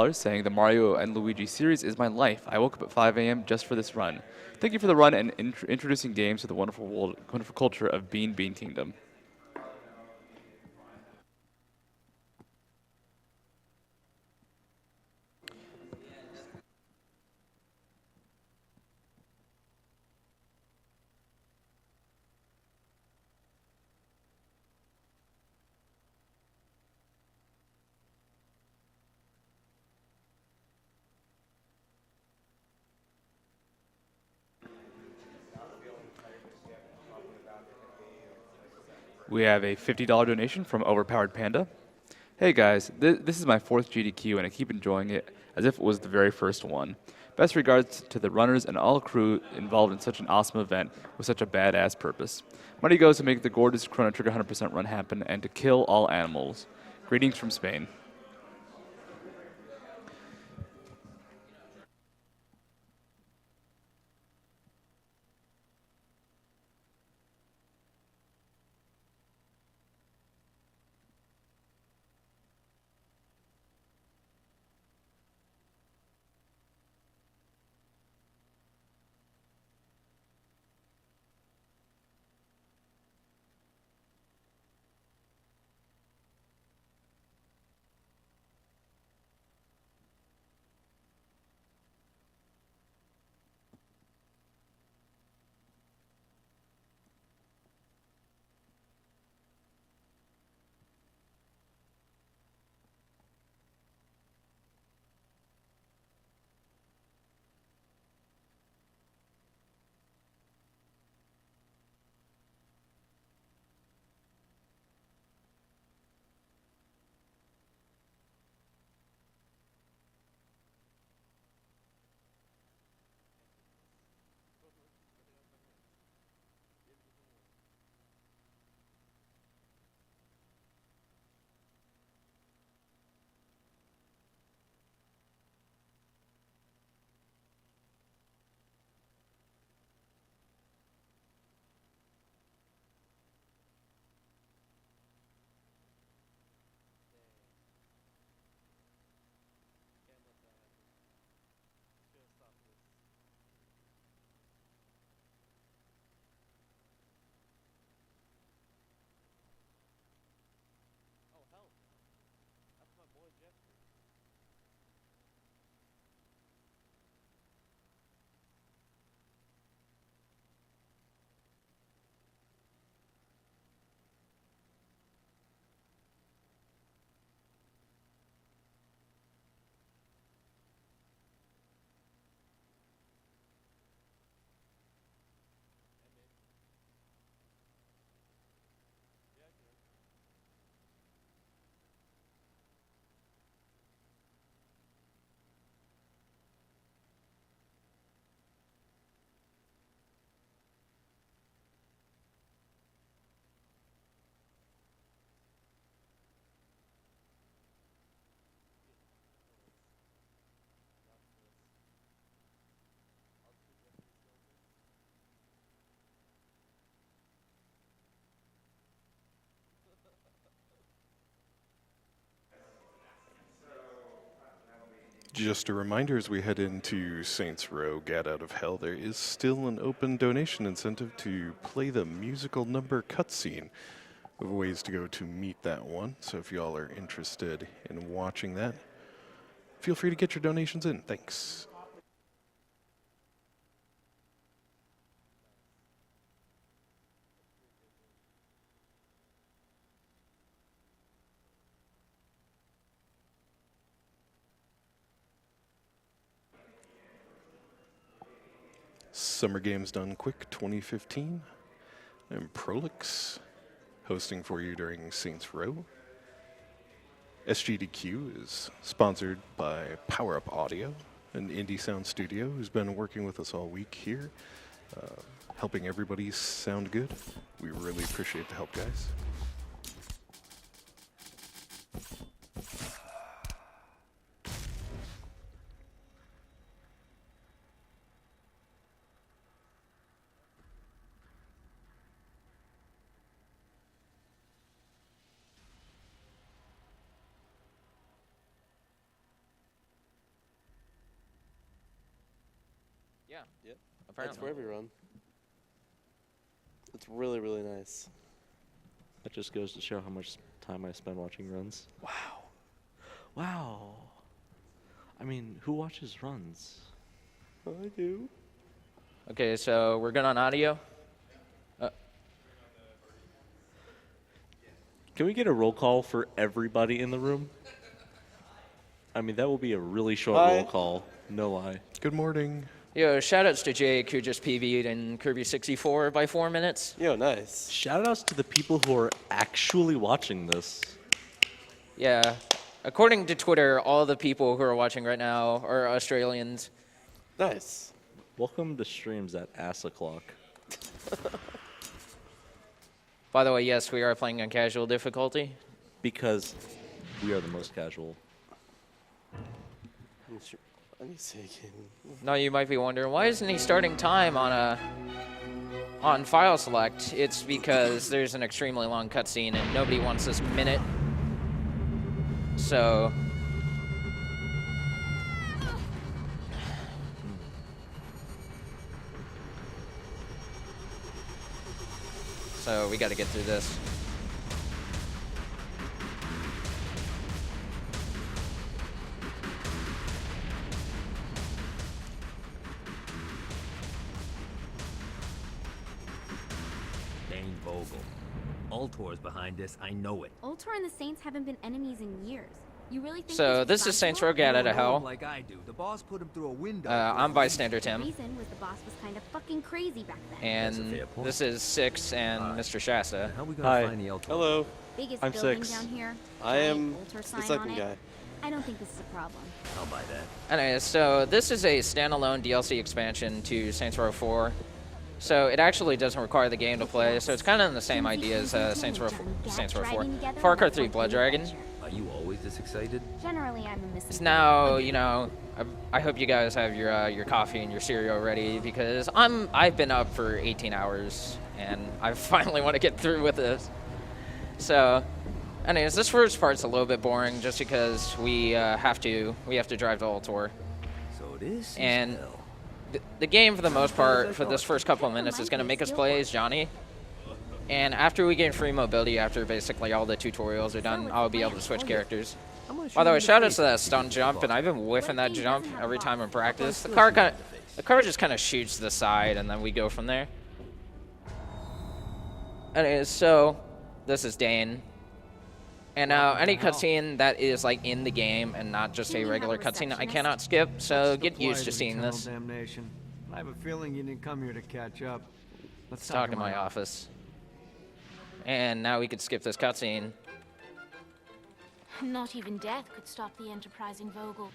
$50, saying the Mario and Luigi series is my life. I woke up at 5 a.m. just for this run. Thank you for the run and introducing games to the wonderful culture of Bean Kingdom. We have a $50 donation from Overpowered Panda. Hey guys, this is my fourth GDQ and I keep enjoying it as if it was the very first one. Best regards to the runners and all crew involved in such an awesome event with such a badass purpose. Money goes to make the gorgeous Chrono Trigger 100% run happen and to kill all animals. Greetings from Spain. Just a reminder as we head into Saints Row Get Out of Hell, there is still an open donation incentive to play the musical number cutscene. We have ways to go to meet that one, so if y'all are interested in watching that, feel free to get your donations in. Thanks. Summer Games Done Quick 2015. I'm Prolix, hosting for you during Saints Row. SGDQ is sponsored by Power Up Audio, an indie sound studio who's been working with us all week here, helping everybody sound good. We really appreciate the help, guys. Yeah. Yep. Apparently. That's for every run. It's really, really nice. That just goes to show how much time I spend watching runs. Wow. Wow. I mean, who watches runs? I do. Okay, so we're good on audio. Can we get a roll call for everybody in the room? I mean, that will be a really short roll call. No lie. Good morning. Yo, shoutouts to Jake who just PV'd in Kirby 64 by 4 minutes. Yo, nice. Shoutouts to the people who are actually watching this. Yeah. According to Twitter, all the people who are watching right now are Australians. Nice. Welcome to streams at ass o'clock. By the way, yes, we are playing on casual difficulty. Because we are the most casual. I need to say again. Now you might be wondering, why isn't he starting time on file select? It's because there's an extremely long cutscene and nobody wants this minute. So we got to get through this. Dane Vogel. Ultor's behind this, I know it. Ultor and the Saints haven't been enemies in years. You really think So this is Saints Row Get Out of Hell. Like I do. The boss put him through a window. I'm The BystanderTim, reason was the boss was kind of fucking crazy back then. That's a and fair point. this is Six and Mr. Shasta. How we gonna Hi. find the Ultor? Hello. Biggest I'm building 6. down here. I am Ultor the sign second on it. guy. I don't think this is a problem. I'll buy that. Anyway, so this is a standalone DLC expansion to Saints Row 4. So it actually doesn't require the game to play, so it's kind of in the same idea as Saints Row 4. Far Cry 3 Blood Dragon. Are you always this excited? Generally, I'm a It's now, you know, I hope you guys have your coffee and your cereal ready, because I've been up for 18 hours and I finally want to get through with this. So, anyways, this first part's a little bit boring just because we have to drive to Ultor. So this And is hell. The game, for the most part, for this first couple of minutes, is going to make us play as Johnny. And after we gain free mobility, after basically all the tutorials are done, I'll be able to switch characters. By the way, shout out to that stunt jump, and I've been whiffing that jump every time in practice. The car just kind of shoots to the side, and then we go from there. Anyways, so this is Dane. And now any cutscene that is like in the game and not just a regular cutscene, I cannot skip. So get used to seeing this. Damnation. I have a feeling you didn't come here to catch up. Let's Talk in my office. And now we could skip this cutscene. Not even death could stop the enterprising Vogel.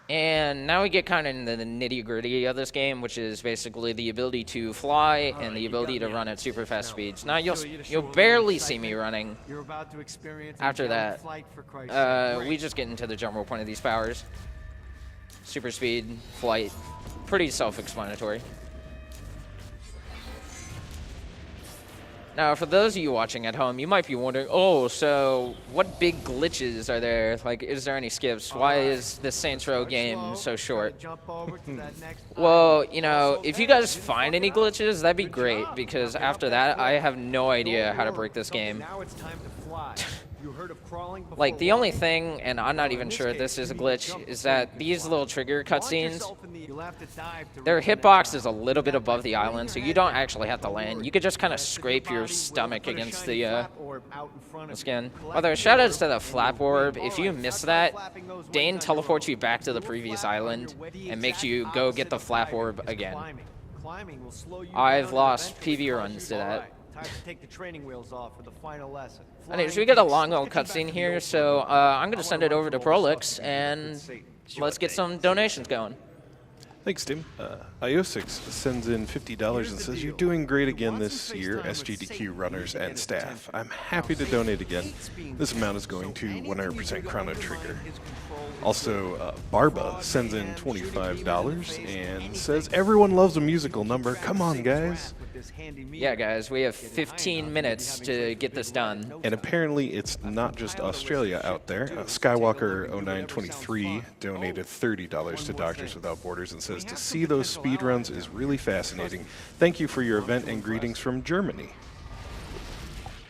And now we get kind of into the nitty-gritty of this game, which is basically the ability to fly and the ability to run at super fast speeds. Now you'll barely see me running. You're about to experience After angelic that, flight, for Christ's sake. we just get into the general point of these powers. Super speed, flight, pretty self-explanatory. Now, for those of you watching at home, you might be wondering, oh, so what big glitches are there? Like, is there any skips? Why is this Saints Row game so short? Jump over to that next Well, you know, if you guys find any glitches, that'd be great, because after that, I have no idea how to break this game. Now it's time to fly. You heard of crawling before Like, the only walking? thing, and I'm not even sure if this is a glitch, is that these little trigger cutscenes, You'll have to dive to their reach the hitbox next is a little bit above the island, so you don't actually have to land. You could just kind of scrape your stomach against the skin. Although, shoutouts to the flap orb. If you miss that, Dane teleports you back to the previous island and makes you go get the flap orb again. I've lost PV runs to that. Time to take the training wheels off for the final lesson. Anyways, we got a long old cutscene here, so I'm going to send it over to Prolix, and let's get some donations going. Thanks, Tim. IO6 sends in $50 and says, "You're doing great again this year, SGDQ runners and staff. I'm happy to donate again. This amount is going to 100% Chrono Trigger." Also, Barba sends in $25 and says, "Everyone loves a musical number. Come on, guys." yeah, guys, we have 15 minutes to get this done. And apparently it's not just Australia out there. Skywalker0923 donated $30 to Doctors Without Borders and says, to see those speed runs is really fascinating. Thank you for your event and greetings from Germany.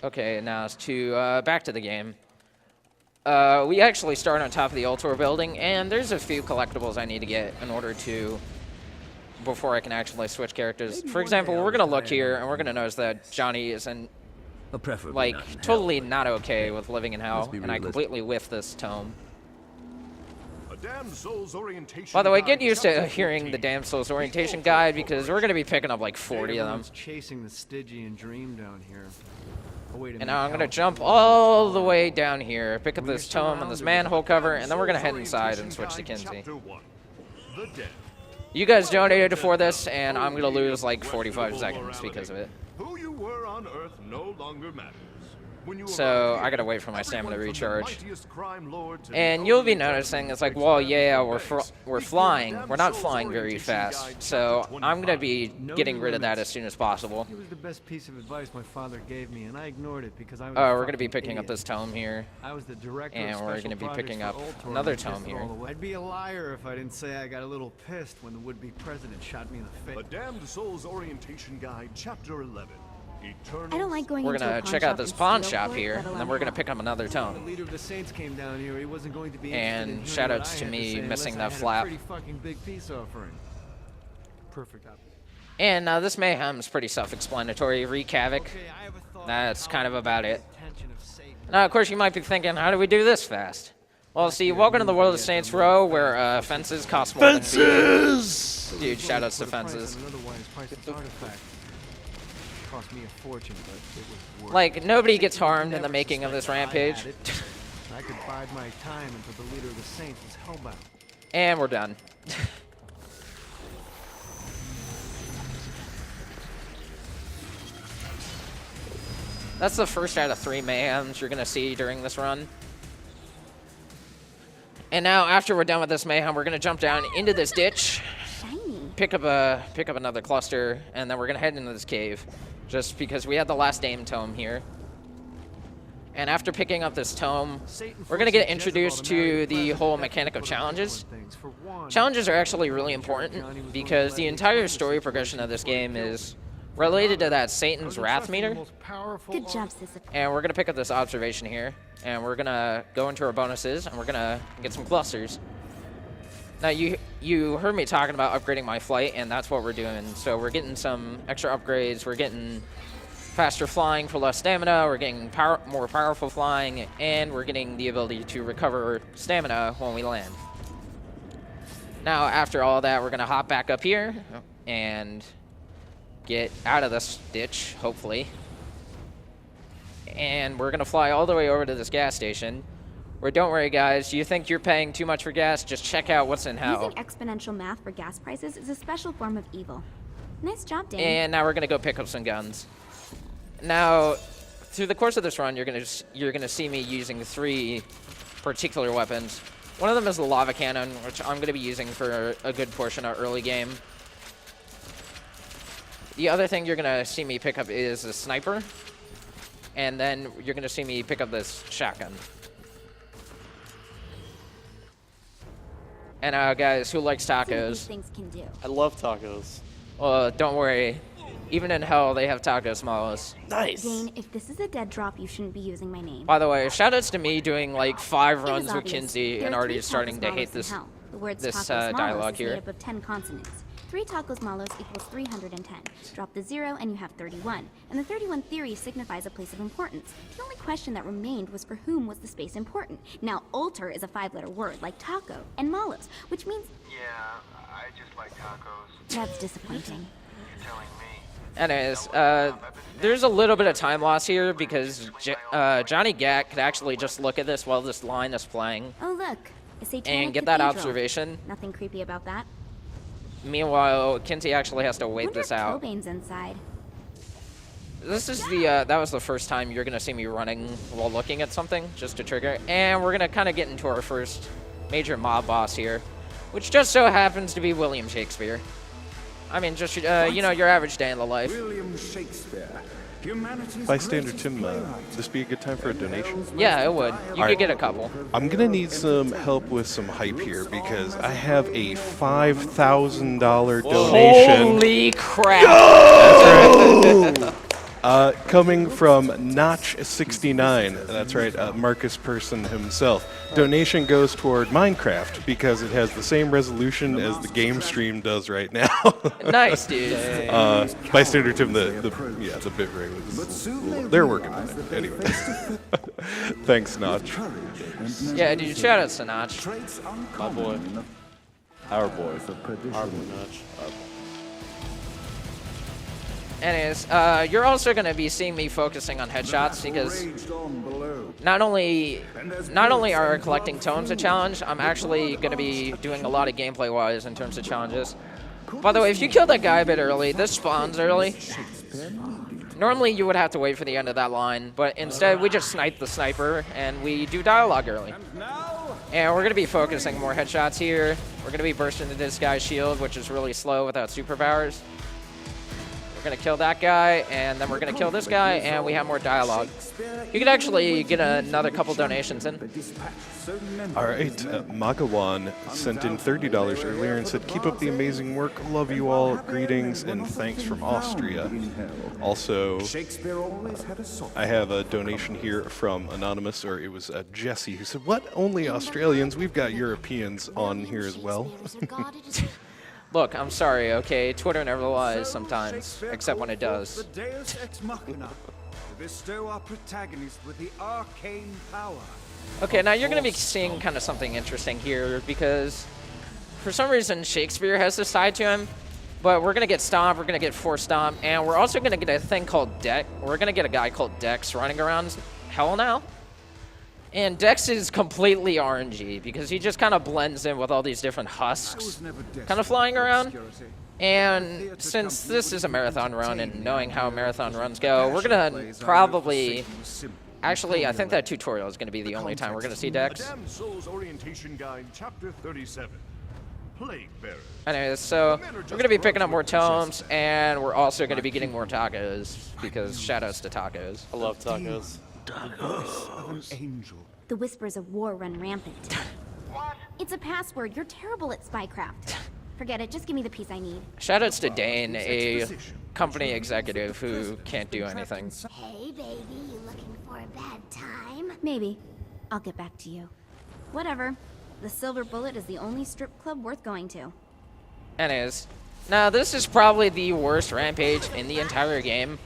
Okay, now to back to the game. We actually start on top of the Ultor building, and there's a few collectibles I need to get in order to, before I can actually switch characters. For example, we're going to look here, and we're going to notice that Johnny isn't, like, totally not okay with living in hell, and I completely whiffed this tome. By the way, get used to hearing the Damn Souls Orientation Guide, because we're going to be picking up like 40 of them. Chasing the Stygian dream down here. And now I'm going to jump all the way down here, pick up this tome and this manhole cover, and then we're going to head inside and switch to Kinsey. You guys donated for this, and I'm going to lose like 45 seconds because of it. Who you were on Earth no longer matters. So I gotta wait for my stamina to recharge. And you'll be noticing it's like, well, yeah, we're flying. We're not flying very fast. So I'm gonna be getting rid of that as soon as possible. It was the best piece of advice my father gave me, and I ignored it because I was we're gonna be picking up this tome here. I was the director and of we're gonna be special picking projects up for Ultor another and I tome pissed it here. all away. I'd be a liar if I didn't say I got a little pissed when the would-be president shot me in the face. The Damned Souls Orientation Guide, Chapter 11. I don't like going We're into gonna a pawn check out shop this and pawn steal shop for it, here, let and then alone we're gonna help. pick up another The tome. leader of the Saints came down here. He wasn't going to be And interested in hearing what shoutouts I to had me say missing unless that I had flap. a pretty fucking big peace offering. Perfect opposite. And this mayhem is pretty self-explanatory. Wreak havoc. Okay, I have a thought. That's kind of about it. Attention of Satan. Now, of course, you might be thinking, how do we do this fast? Well, see, welcome to the world of Saints Row, where fences cost more than Fences! Dude, shoutouts to Put a price fences. on an otherwise priceless artifact. Cost me a fortune, but it was worth Like, it. nobody gets Satan would harmed in the never making of this suspect I had rampage. it. I could bide my time until the leader of the Saints was hellbound. And we're done. That's the first out of 3 mayhems you're going to see during this run. And now, after we're done with this mayhem, we're going to jump down into this ditch, Shiny. pick up another cluster, and then we're going to head into this cave, just because we had the last Dame tome here. And after picking up this tome, we're going to get introduced to the whole mechanic of challenges. Challenges are actually really important because the entire story progression of this game is related to that Satan's Wrath meter. Good job, Sisyphus. And we're going to pick up this observation here, and we're going to go into our bonuses, and we're going to get some clusters. Now, you heard me talking about upgrading my flight, and that's what we're doing. So we're getting some extra upgrades. We're getting faster flying for less stamina. We're getting more powerful flying, and we're getting the ability to recover stamina when we land. Now, after all that, we're going to hop back up here and get out of this ditch, hopefully. And we're going to fly all the way over to this gas station. Where, don't worry, guys, you think you're paying too much for gas? Just check out what's in hell. Using exponential math for gas prices is a special form of evil. Nice job, Dan. And now we're going to go pick up some guns. Now, through the course of this run, you're gonna see me using 3 particular weapons. One of them is the lava cannon, which I'm gonna be using for a good portion of early game. The other thing you're gonna see me pick up is a sniper, and then you're gonna see me pick up this shotgun. And guys, who likes See what these tacos? things can do. I love tacos. Well, don't worry. Even in hell, they have taco smalls. Nice. Dane, if this is a dead drop, you shouldn't be using my name. By the way, shoutouts to me doing like 5 It was runs with obvious. Kinsey There and are already 3 starting to tacos hate malos this in hell. The words this, tacos dialogue malos is here. made up of 10 consonants. 3 tacos malos equals 310. Drop the 0 and you have 31. And the 31 theory signifies a place of importance. The only question that remained was for whom was the space important. Now, altar is a 5-letter word like taco and malos, which means Yeah, I just like tacos. that's disappointing. You're telling me. Anyways, there's a little bit of time loss here because Johnny Gat could actually just look at this while this line is playing Oh, look. A satanic and get that cathedral. observation. Nothing creepy about that. Meanwhile, Kinsey actually has to wait Wonder this if out. Cobain's inside. This is the that was the first time you're gonna see me running while looking at something, just to trigger. And we're gonna kind of get into our first major mob boss here, which just so happens to be William Shakespeare. I mean, just you know, your average day in the life. William Shakespeare. Bystander Tim, this be a good time for a donation? Yeah, it would. You could get a couple. I'm gonna need some help with some hype here because I have a $5,000 donation. Holy crap! Coming from Notch69. That's right, Marcus Person himself. Donation goes toward Minecraft because it has the same resolution as the game stream does right now. Nice, dude. Bystander Tim, the bitrate was. They're working on it. Anyway. Thanks, Notch. Yeah, dude, shout out to Notch. My boy. Our boy. Our boy, Notch. Anyways, you're also going to be seeing me focusing on headshots because not only are collecting tomes a challenge, I'm actually going to be doing a lot of gameplay-wise in terms of challenges. By the way, if you kill that guy a bit early, this spawns early. Normally, you would have to wait for the end of that line, but instead, we just snipe the sniper, and we do dialogue early. And we're going to be focusing more headshots here. We're going to be bursting into this guy's shield, which is really slow without superpowers. We're going to kill that guy, and then we're going to kill this guy, and we have more dialogue. You could actually get another couple donations in. All right, Magawan sent in $30 earlier and said, "Keep up the amazing work. Love you all. Greetings and thanks from Austria." Also, I have a donation here from Anonymous, or it was Jesse, who said, "What? Only Australians? We've got Europeans on here as well." Look, I'm sorry, okay? Twitter never lies sometimes, except when it does. The Deus Ex Machina to bestow our protagonist with the arcane power. Okay, now you're going to be seeing kind of something interesting here because for some reason Shakespeare has this side to him, but we're going to get stomped, we're going to get force stomped, and we're also going to get a thing called Dex. We're going to get a guy called Dex running around hell now. And Dex is completely RNG because he just kind of blends in with all these different husks kind of flying around. And since this is a marathon run and knowing how marathon runs go, we're going to probably... Actually, I think that tutorial is going to be the only time we're going to see Dex. Damned Souls Orientation Guide, Chapter 37. Plague Bearers. Anyways, so we're going to be picking up more tomes, and we're also going to be getting more tacos because shoutouts to tacos. I love tacos. The whispers of war run rampant. It's a password. You're terrible at spycraft. Forget it. Just give me the piece I need. Shoutouts to Dane, a company executive who can't do anything. Hey, baby, you looking for a bad time? Maybe. I'll get back to you. Whatever. The Silver Bullet is the only strip club worth going to. Anyways, now this is probably the worst rampage in the entire game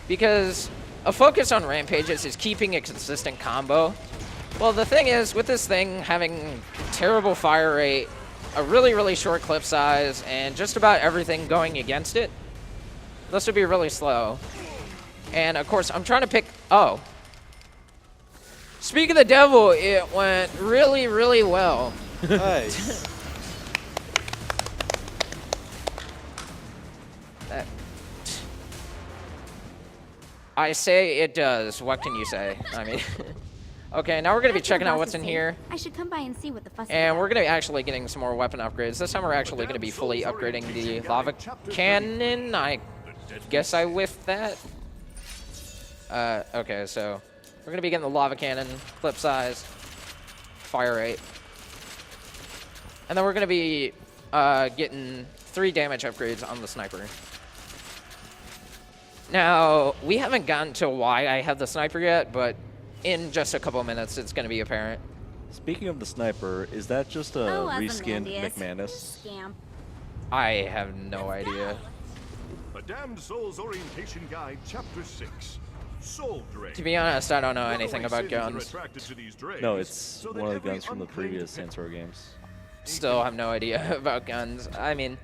because a focus on rampages is keeping a consistent combo. Well, the thing is, with this thing having terrible fire rate, a really, really short clip size, and just about everything going against it, this would be really slow. And of course, I'm trying to pick... Oh. Speak of the devil, it went really, really well. Nice. I say it does. What can you say? I mean... Okay, now we're going to be checking out what's in here. I should come by and see what the fuss is And about. we're going to be actually getting some more weapon upgrades. This time we're actually going to be fully upgrading the lava cannon. I guess I whiffed that. Okay, so we're going to be getting the lava cannon, clip size, fire rate. And then we're going to be getting 3 damage upgrades on the sniper. Now, we haven't gotten to why I have the sniper yet, but in just a couple of minutes, it's going to be apparent. Speaking of the sniper, is that just a reskinned McManus? Scam. I have no idea. A Damned Souls Orientation Guide, Chapter 6. Soul Drain. To be honest, I don't know anything about guns. No, it's one of the guns from the previous Saints Row games. Still have no idea about guns. I mean,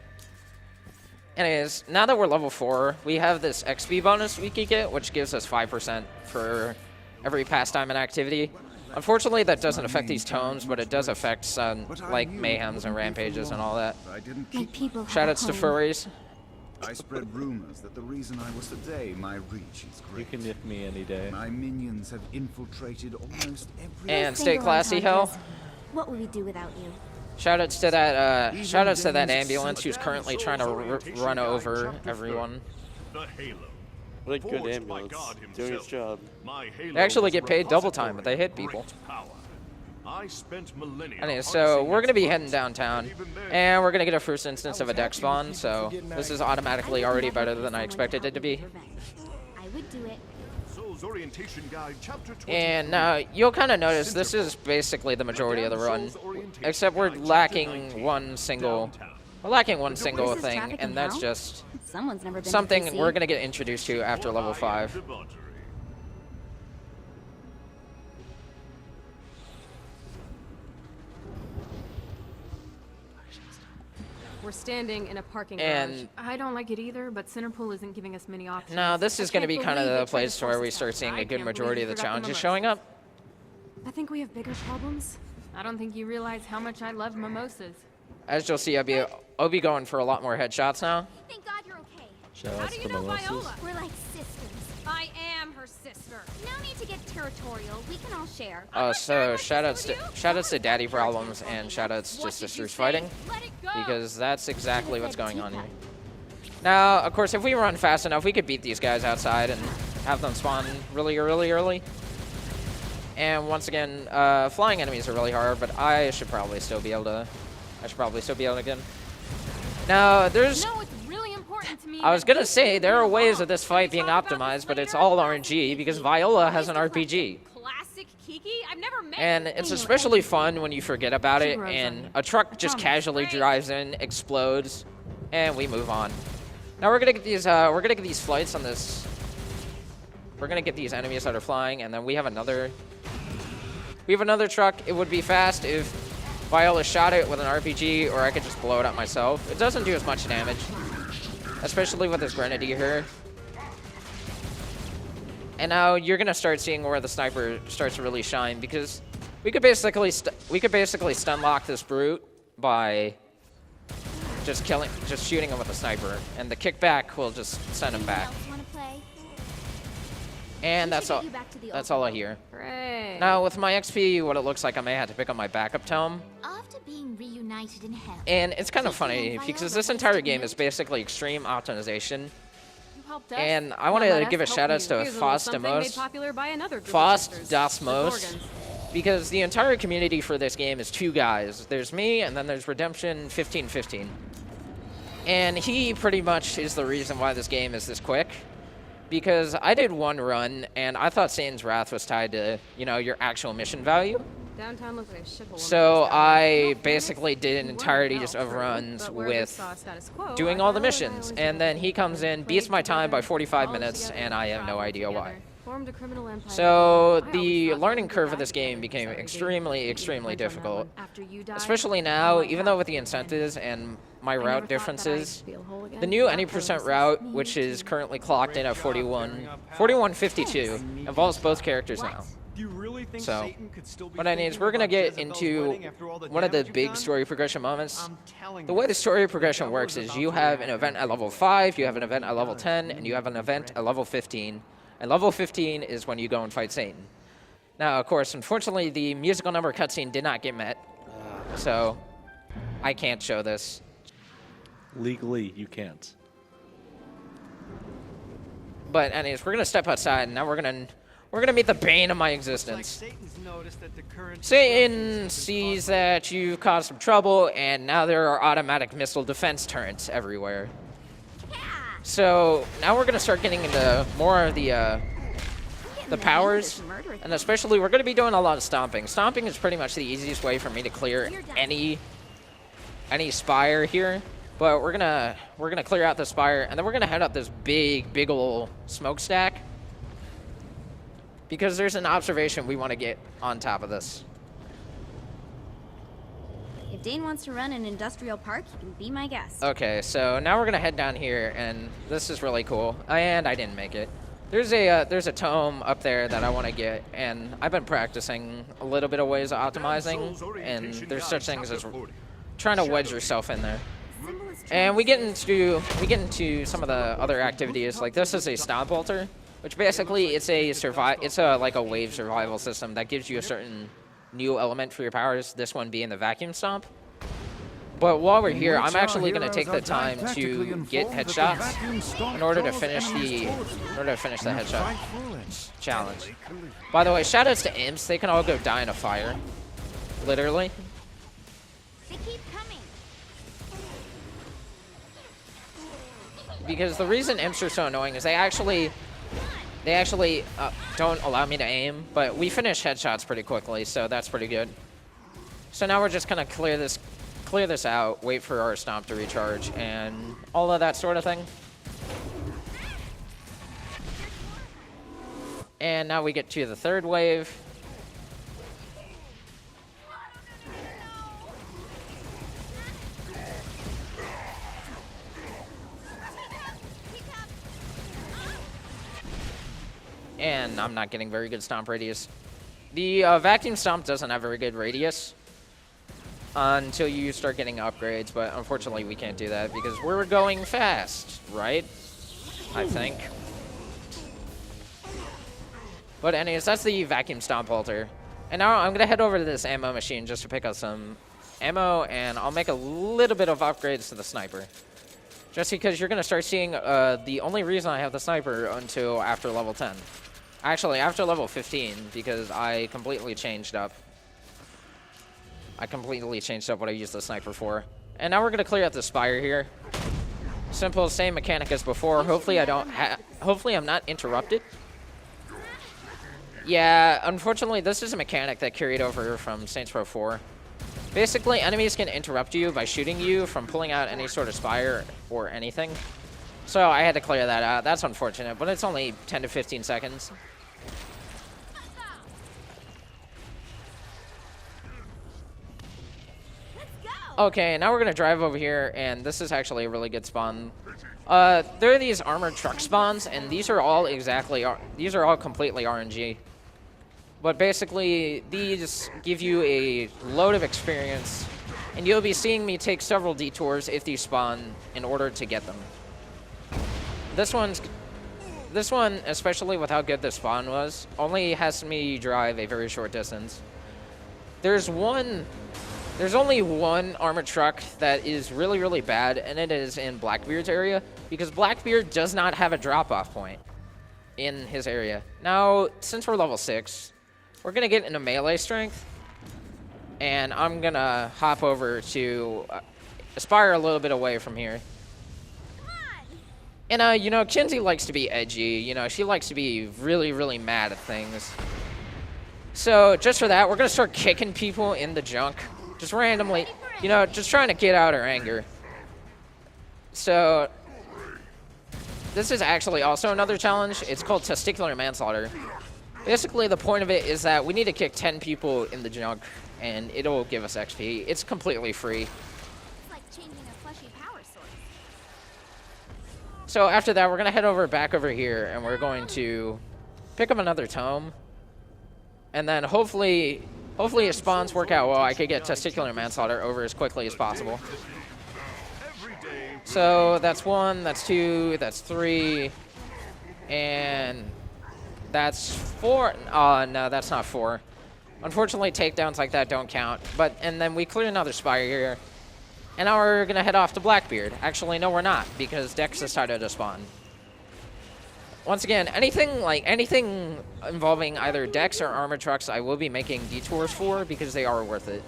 anyways, now that we're level 4, we have this XP bonus we can get, which gives us 5% for every pastime and activity. Unfortunately, that doesn't affect these tomes, but it does affect some, like, mayhems and rampages and all that. Shoutouts to furries. I spread rumors that the reason I was today, my reach is great. You can nip me any day. My minions have infiltrated almost every... And stay classy, hell. What would we do without you? Shoutouts to that ambulance who's currently trying to run over everyone. The Halo. What a good Forged by ambulance. God Doing its himself. job. My Halo They actually is get paid double time, but they hit repository people. of great power. I spent millennia Anyway, so harnessing we're its going to be might, heading downtown, but even then, and we're going to get a first instance of a deck spawn, so this is automatically already better than I expected it to be. I would do it. Soul's Orientation Guide, Chapter 24. And now you'll kind of notice this is basically the majority of the run, except we're lacking one single thing, and that's just Someone's never been to something DC. we're going to get introduced to after level 5. Debauchery. We're standing in a parking And- garage. I don't like it either, but Centerpool isn't giving us many options. Now this is going to be kind of believe the they tried to place where force we us start out. seeing I a good can't majority of believe the you forgot challenges mimosas. showing up. I think we have bigger problems. I don't think you realize how much I love mimosas. As you'll see, I'll be going for a lot more headshots now. Thank God you're okay. Shout How outs do to you know mimosas. Viola? We're like sisters. I am her sister. No need to get territorial. We can all share. So shoutouts to Daddy Problems and shoutouts to Sisters Fighting, Let it go. because that's exactly what's going on here. Now, of course, if we run fast enough, we could beat these guys outside and have them spawn really early. And once again, flying enemies are really hard, but I should probably still be able to get them. Now, there's... No, it's really important to me. I was that gonna you say keep there are me ways along. of this fight being Talk about optimized, this but it's later. all RNG because Viola has an RPG. Classic Kiki? I've never met And you. it's especially fun when you forget about it She and rose on a truck just promise. casually Great. drives in, explodes, and we move on. Now we're gonna get these flights on this. We're gonna get these enemies that are flying, and then we have another truck. It would be fast if Viola shot it with an RPG, or I could just blow it up myself. It doesn't do as much damage, especially with this Grenadier here. And now you're gonna start seeing where the sniper starts to really shine, because we could basically stun lock this brute by just shooting him with a sniper, and the kickback will just send him back. Wanna play? And We that's should all. get you back to the That's old all I world. hear. Great. Now with my XP, what it looks like, I may have to pick up my backup tome. After being reunited in hell. And it's kind of funny Viola because this was entire to game note. is basically extreme optimization. You helped us. And I Now want let to us give a help shout outs you. to Here's a little Faust something made Most. popular by another group of Faust sisters, das the Most. Gorgons. Because the entire community for this game is 2 guys. There's me, and then there's Redemption 1515. And he pretty much is the reason why this game is this quick. Because I did one run, and I thought Satan's Wrath was tied to, your actual mission value. Downtown looks like a shithole. So I No, basically did an you entirety weren't just well, of true, runs but where we with saw status quo, doing I all the thought, missions. well, And then he comes in, beats my time by played 45 together, minutes, followed and I have no together, idea why. traveled formed a criminal empire. So I the always thought learning we curve could of this die game together. became Sorry, Dave. extremely You extremely went on that difficult. one. After you died, Especially oh now, my even God. though with the incentives and my I never route thought that I'd differences, feel whole again. the new That any was percent just route, me which too. is currently clocked in at 4152, involves both characters now. Do you really think So, Satan could still be what I need is thinking we're gonna about get Jezebel's into wedding after all the one of the damage you've big done? story progression moments. I'm telling The you, way the story the progression devil works is is about you to have an react event at and level break 5, you have an everything event at level done. 10, and you have an event at level 15. And level 15 is when you go and fight Satan. Now, of course, unfortunately, the musical number cutscene did not get met, so I can't show this. Legally, you can't. But anyways, we're gonna step outside, and now we're gonna meet the bane of my Like existence. Satan's noticed that the current Satan sees that you've caused some trouble, and now there are automatic missile defense turrets everywhere. So now we're gonna start getting into more of the powers, and especially we're gonna be doing a lot of stomping. Stomping is pretty much the easiest way for me to clear any spire here. But we're gonna clear out the spire, and then we're gonna head up this big ol' smokestack, because there's an observation we want to get on top of this. If Dane wants to run an industrial park, he can be my guest. Okay, so now we're gonna head down here, and this is really cool. And I didn't make it. There's a tome up there that I want to get, and I've been practicing a little bit of ways of optimizing, and there's such things as trying to wedge yourself in there. And we get into some of the other activities. Like this is a stomp bolter, which basically it's a like a wave survival system that gives you a certain new element for your powers. This one being the vacuum stomp. But while we're here, I'm actually going to take the time to get headshots in order to finish the headshot challenge. By the way, shoutouts to imps. They can all go die in a fire, literally. They keep coming. Because the reason imps are so annoying is they actually don't allow me to aim, but we finish headshots pretty quickly, so that's pretty good. So now we're just gonna clear this out, wait for our stomp to recharge, and all of that sort of thing. And now we get to the third wave. And I'm not getting very good stomp radius. The vacuum stomp doesn't have very good radius until you start getting upgrades, but unfortunately we can't do that because we're going fast, right? I think. But anyways, that's the vacuum stomp altar. And now I'm gonna head over to this ammo machine just to pick up some ammo, and I'll make a little bit of upgrades to the sniper. Just because you're gonna start seeing the only reason I have the sniper until after level 10. Actually, after level 15, because I completely changed up. What I used the sniper for. And now we're gonna clear out the spire here. Simple, same mechanic as before. Hopefully I'm not interrupted. Yeah, unfortunately, this is a mechanic that carried over from Saints Row 4. Basically, enemies can interrupt you by shooting you from pulling out any sort of spire or anything. So I had to clear that out. That's unfortunate, but it's only 10 to 15 seconds. Okay, now we're gonna drive over here, and this is actually a really good spawn. There are these armored truck spawns, and these are all completely RNG. But basically, these give you a load of experience, and you'll be seeing me take several detours if these spawn in order to get them. This one, especially with how good the spawn was, only has me drive a very short distance. There's only one armored truck that is really, really bad, and it is in Blackbeard's area, because Blackbeard does not have a drop-off point in his area. Now, since we're level 6, we're going to get into melee strength, and I'm going to hop over to aspire a little bit away from here. And, you know, Kinsey likes to be edgy. You know, she likes to be really, really mad at things. So, just for that, we're going to start kicking people in the junk. Just randomly, you know, just trying to get out our anger. So, this is actually also another challenge. It's called testicular manslaughter. Basically, the point of it is that we need to kick 10 people in the junk, and it'll give us XP. It's completely free. It's like changing a fleshy power source. So after that, we're going to head back over here, and we're going to pick up another tome. And then hopefully if spawns work out well, I could get testicular manslaughter over as quickly as possible. So that's 1, that's 2, that's 3, and that's 4. No, that's not 4. Unfortunately, takedowns like that don't count. And then we clear another spire here. And now we're going to head off to Blackbeard. Actually, no, we're not, because Dex decided to spawn. Once again, anything involving either Dex or armored trucks, I will be making detours for because they are worth it.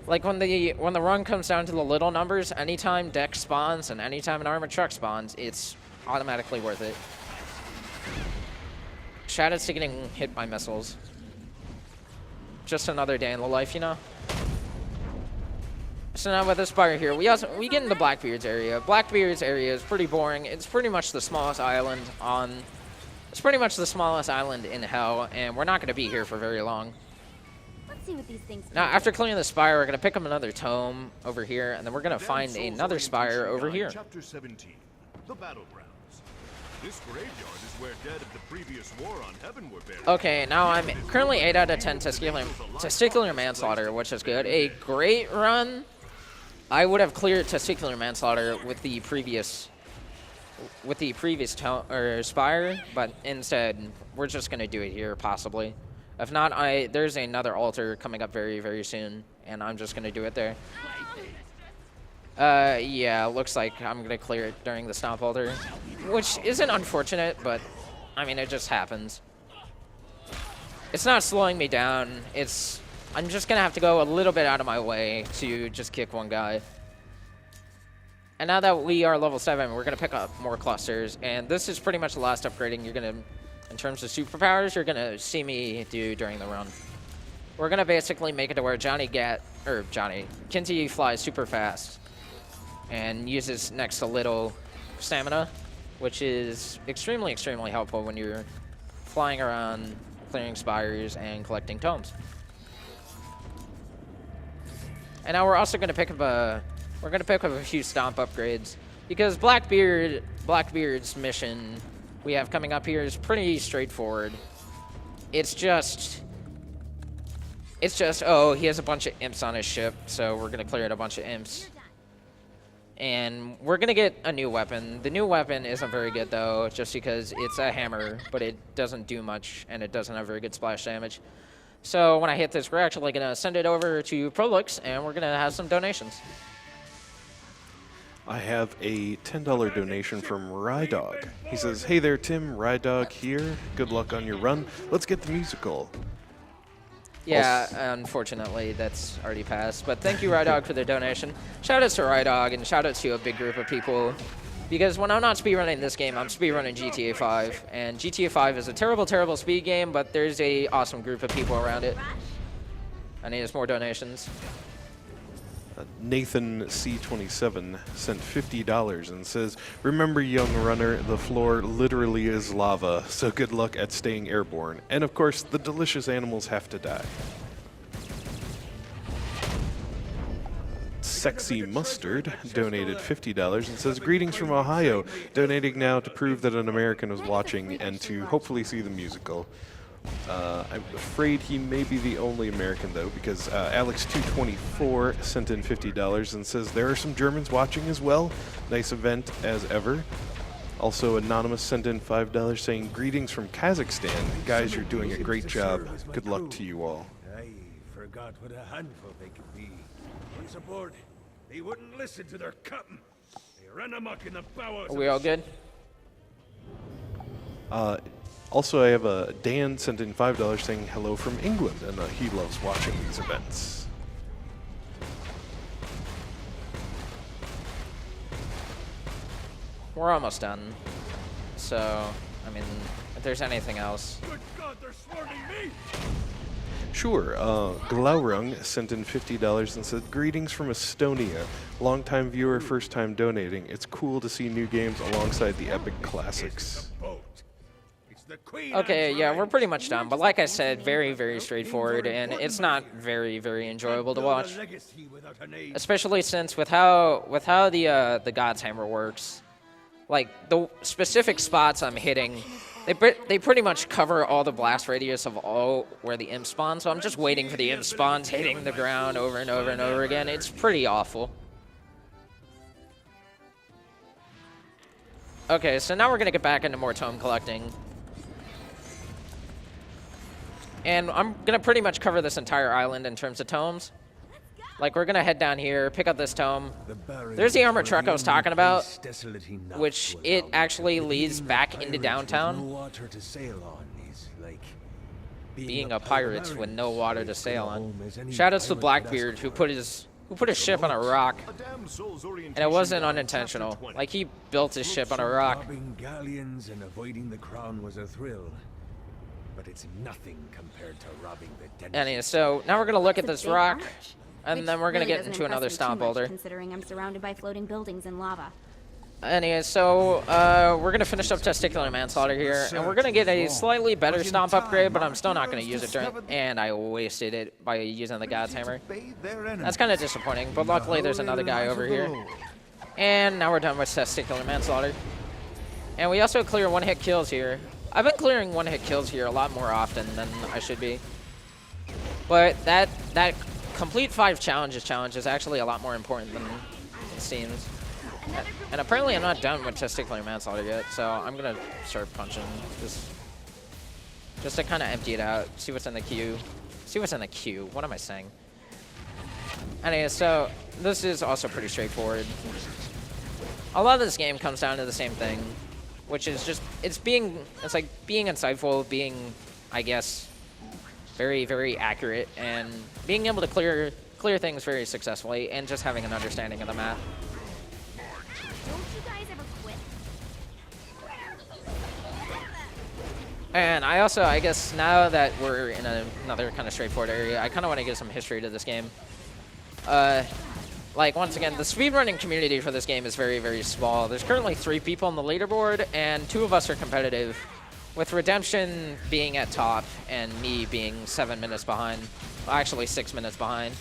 Like when the run comes down to the little numbers, anytime Dex spawns and anytime an armored truck spawns, it's automatically worth it. Shoutouts to getting hit by missiles. Just another day in the life, you know. So now with this spire here, we get into Blackbeard's area. Blackbeard's area is pretty boring. It's pretty much the smallest island in hell, and we're not going to be here for very long. Let's see what these things Now, after clearing the spire, we're going to pick up another tome over here, and then we're going to find another spire over here. Chapter 17, the battlegrounds. This graveyard is where dead of the previous war on heaven were buried. Okay, now I'm currently 8 out of 10 testicular manslaughter, which is good. A great run. I would have cleared testicular manslaughter with the previous spire, but instead we're just gonna do it here possibly. If not, there's another altar coming up very, very soon, and I'm just going to do it there. Yeah, looks like I'm going to clear it during the stomp altar, which isn't unfortunate, but, I mean, it just happens. It's not slowing me down. I'm just going to have to go a little bit out of my way to just kick one guy. And now that we are level 7, we're going to pick up more clusters, and this is pretty much the last upgrading you're going to, in terms of superpowers, you're going to see me do during the run. We're going to basically make it to where Kinty flies super fast and uses next to little stamina, which is extremely, extremely helpful when you're flying around, clearing spires, and collecting tomes. And now we're also going to pick up a few stomp upgrades, because Blackbeard's mission we have coming up here is pretty straightforward. It's just, oh, he has a bunch of imps on his ship, so we're going to clear out a bunch of imps. And we're going to get a new weapon. The new weapon isn't very good, though, just because it's a hammer, but it doesn't do much, and it doesn't have very good splash damage. So when I hit this, we're actually going to send it over to Prolix, and we're going to have some donations. I have a $10 donation from Rydog. He says, "Hey there, Tim. Rydog here. Good luck on your run. Let's get the musical." Yeah, unfortunately, that's already passed. But thank you, Rydog, for the donation. Shoutouts to Rydog, and shoutouts to a big group of people. Because when I'm not speedrunning this game, I'm speedrunning GTA 5. And GTA 5 is a terrible, terrible speed game, but there's a awesome group of people around it. I need more donations. Nathan C27 sent $50 and says, "Remember, young runner, the floor literally is lava, so good luck at staying airborne. And of course, the delicious animals have to die." Sexy Mustard donated $50 and says, "Greetings from Ohio, donating now to prove that an American is watching and to hopefully see the musical." I'm afraid he may be the only American, though, because Alex224 sent in $50 and says, "There are some Germans watching as well. Nice event as ever." Also, Anonymous sent in $5 saying, "Greetings from Kazakhstan. Guys, you're doing a great job. Good luck to you all." I forgot what a handful they could be. Once aboard, they wouldn't listen to their captain. They ran amok in the bowels. Are we all good? Also, I have a Dan sent in $5 saying hello from England, and he loves watching these events. We're almost done. So, I mean, if there's anything else. Good God, they're swarming me! Sure. Glaurung sent in $50 and said, "Greetings from Estonia. Longtime viewer, first time donating. It's cool to see new games alongside the epic classics." Okay, yeah, we're pretty much done. But like I said, very, very straightforward, and it's not very, very enjoyable to watch. Especially since with how the God's Hammer works, like the specific spots I'm hitting, they pretty much cover all the blast radius of all where the imp spawns. So I'm just waiting for the imp spawns, hitting the ground over and over and over again. It's pretty awful. Okay, so now we're gonna get back into more tome collecting. And I'm going to pretty much cover this entire island in terms of tomes. Like, we're going to head down here, pick up this tome. There's the armored truck I was talking about, which it actually leads back into downtown. Being a pirate with no water to sail on. Shoutouts to Blackbeard, who put his ship on a rock. And it wasn't unintentional. Like, he built his ship on a rock. Robbing galleons and avoiding the crown was a thrill. But it's nothing compared to robbing the den. Anyway, so now we're going to look at this rock, and then we're going to get into another stomp boulder. Considering I'm surrounded by floating buildings and lava. Anyway, so we're going to finish up Testicular Manslaughter here, and we're going to get a slightly better stomp upgrade, but I'm still not going to use it during, and I wasted it by using the God's Hammer. That's kind of disappointing, but luckily there's another guy over here. And now we're done with Testicular Manslaughter. And we also clear one-hit kills here. I've been clearing one-hit kills here a lot more often than I should be. But that complete 5 challenges challenge is actually a lot more important than it seems. And apparently I'm not done with Testicular Manslaughter yet, so I'm going to start punching. just to kind of empty it out, see what's in the queue. See what's in the queue. What am I saying? Anyway, so this is also pretty straightforward. A lot of this game comes down to the same thing, which is just it's like being insightful, being, I guess, very, very accurate, and being able to clear things very successfully, and just having an understanding of the map. Don't you guys ever quit? And I guess now that we're in another kind of straightforward area, I kind of want to give some history to this game. Like, once again, the speedrunning community for this game is very, very small. There's currently 3 people on the leaderboard, and 2 of us are competitive, with Redemption being at top and me being 7 minutes behind. Well, actually 6 minutes behind.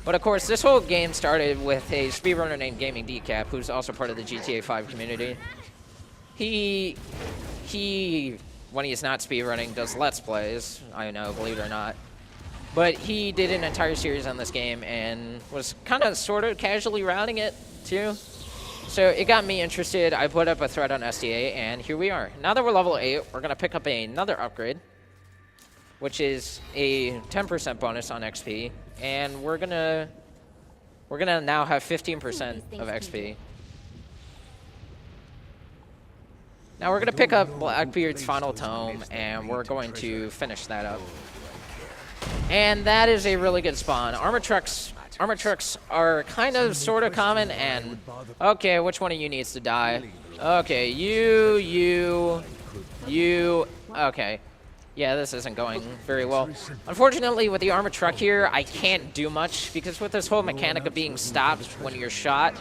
But of course, this whole game started with a speedrunner named Gaming Decap, who's also part of the GTA 5 community. He, when he's not speedrunning, does Let's Plays. I know, believe it or not. But he did an entire series on this game and was kind of sort of casually routing it, too. So it got me interested. I put up a thread on SDA, and here we are. Now that we're level 8, we're going to pick up another upgrade, which is a 10% bonus on XP, and we're gonna now have 15% of XP. Now we're gonna pick up Blackbeard's final tome, and we're going to finish that up. And that is a really good spawn. Armor trucks are kind of sort of common, and okay, which one of you needs to die? Okay, you, okay. Yeah, this isn't going very well. Unfortunately, with the armor truck here, I can't do much, because with this whole mechanic of being stopped when you're shot,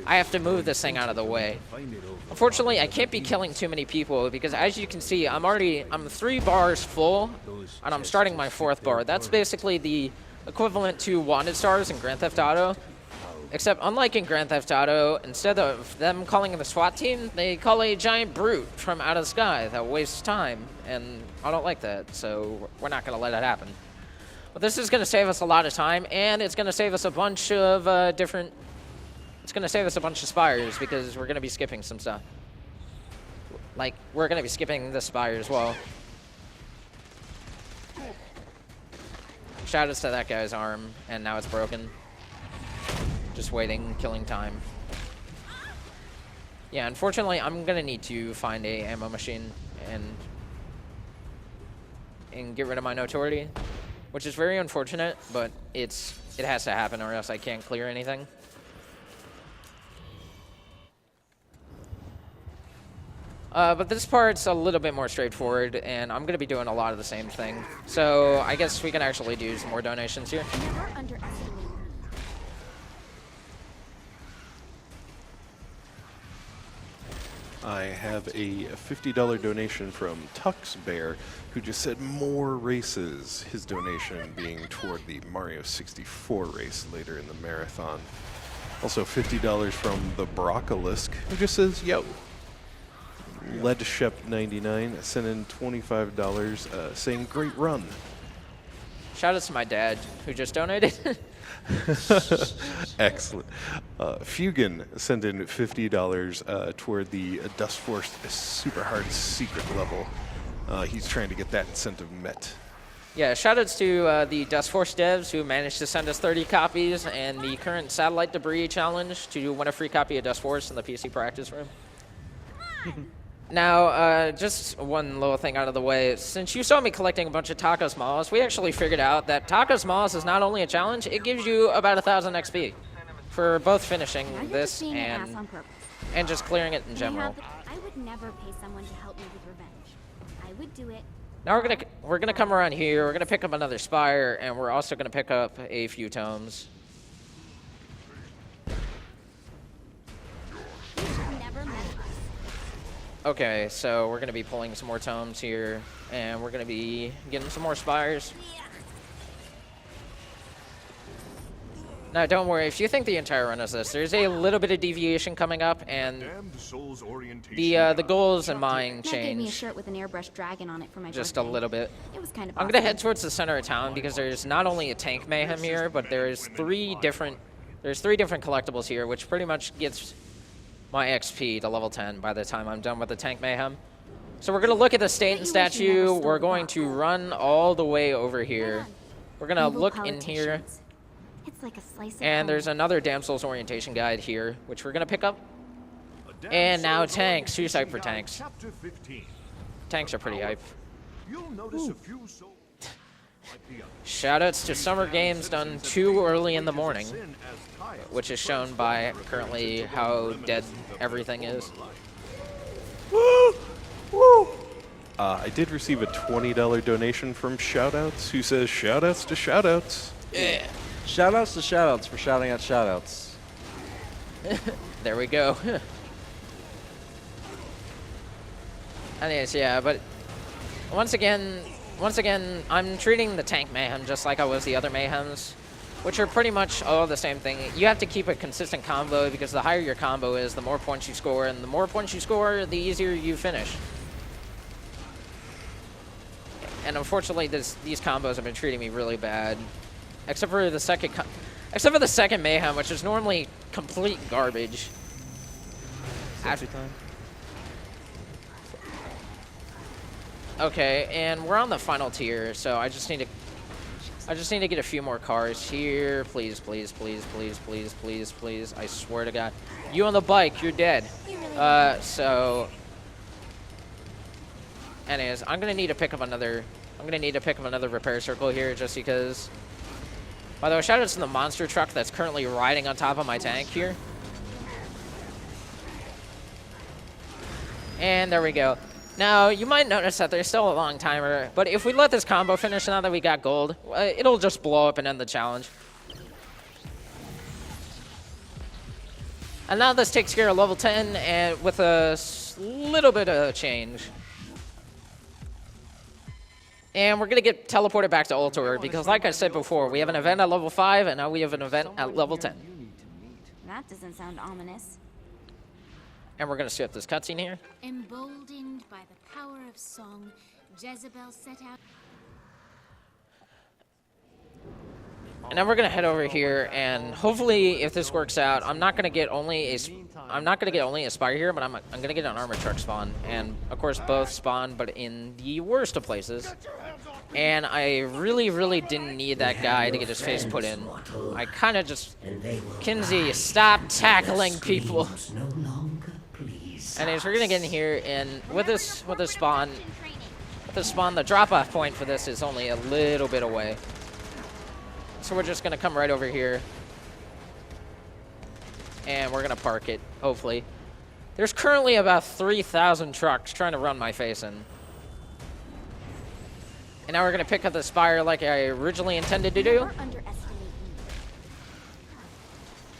I have to move this thing out of the way. Unfortunately, I can't be killing too many people, because as you can see, I'm 3 bars full, and I'm starting my 4th bar. That's basically the equivalent to wanted stars in Grand Theft Auto. Except, unlike in Grand Theft Auto, instead of them calling the SWAT team, they call a giant brute from out of the sky that wastes time, and I don't like that, so we're not going to let it happen. But this is going to save us a lot of time, and it's going to save us a bunch of it's going to save us a bunch of spires, because we're going to be skipping some stuff. Like, we're going to be skipping this spire as well. Shoutouts to that guy's arm, and now it's broken. Just waiting, killing time. Yeah, unfortunately, I'm gonna need to find a ammo machine and get rid of my notoriety, which is very unfortunate, but it has to happen, or else I can't clear anything. But this part's a little bit more straightforward, and I'm gonna be doing a lot of the same thing. So I guess we can actually do some more donations here. I have a $50 donation from Tux Bear, who just said more races, his donation being toward the Mario 64 race later in the marathon. Also $50 from the Broccolisk, who just says, yo. LedShep99 sent in $25 saying, great run. Shout out to my dad, who just donated. Excellent. Fugan sent in $50 toward the Dust Force super hard secret level. He's trying to get that incentive met. Yeah, shoutouts to the Dust Force devs who managed to send us 30 copies and the current Satellite Debris Challenge to win a free copy of Dust Force in the PC practice room. Now, just one little thing out of the way. Since you saw me collecting a bunch of Tacos Malas, we actually figured out that Tacos Malas is not only a challenge, it gives you about 1,000 XP for both finishing this and just clearing it in general. I would never pay someone to help me with revenge. I would do it. Now we're gonna come around here, we're gonna pick up another spire, and we're also gonna pick up a few tomes. Okay, so we're going to be pulling some more tomes here, and we're going to be getting some more spires. Now, don't worry, if you think the entire run is this, there's a little bit of deviation coming up, and the goals in mine change. Gave me a shirt with an airbrush dragon on it for my just birthday. a little bit. It was kind of I'm going to head towards the center of town, because there's not only a tank mayhem here, but there's three different collectibles here, which pretty much gets my XP to level 10 by the time I'm done with the tank mayhem. So we're going to look at the Staten statue. We're going to run all the way over here. We're going to look in here. It's like a slice of And there's home. another Damsel's Orientation Guide here, which we're going to pick up. And now tanks. Who's hype for tanks? Chapter 15. Tanks are pretty hype. You'll notice a few souls. Shoutouts to Summer Games done too early in the morning, which is shown by currently how dead everything is. I did receive a $20 donation from Shoutouts, who says shoutouts to Shoutouts. Yeah. Shoutouts to Shoutouts for shouting out Shoutouts. There we go. Anyways, yeah, but once again, I'm treating the tank mayhem just like I was the other mayhems, which are pretty much all the same thing. You have to keep a consistent combo because the higher your combo is, the more points you score, and the more points you score, the easier you finish. And unfortunately, these combos have been treating me really bad, except for the second mayhem, which is normally complete garbage. Okay, and we're on the final tier, so I just need to get a few more cars here. Please, please, please, please, please, please, please. I swear to God. You on the bike, you're dead. So anyways, I'm gonna need to pick up another repair circle here just because. By the way, shout out to the monster truck that's currently riding on top of my tank here. And there we go. Now, you might notice that there's still a long timer, but if we let this combo finish now that we got gold, it'll just blow up and end the challenge. And now this takes care of level 10 and with a little bit of change. And we're going to get teleported back to Ultor because, like I said before, we have an event at level 5 and now we have an event at level 10. That doesn't sound ominous. And we're going to skip this cutscene here. Emboldened by the power of song, Jezebel set out. And then we're going to head over here, and hopefully, if this works out, I'm not going to get only a spire here, but I'm going to get an armor truck spawn, and of course both spawn, but in the worst of places. And I really, really didn't need that guy to get his face put in. I kind of just, Kinsey, stop tackling people. Anyways, we're gonna get in here, and with this spawn, the drop-off point for this is only a little bit away. So we're just gonna come right over here, and we're gonna park it. Hopefully, there's currently about 3,000 trucks trying to run my face in, and now we're gonna pick up the spire like I originally intended to do.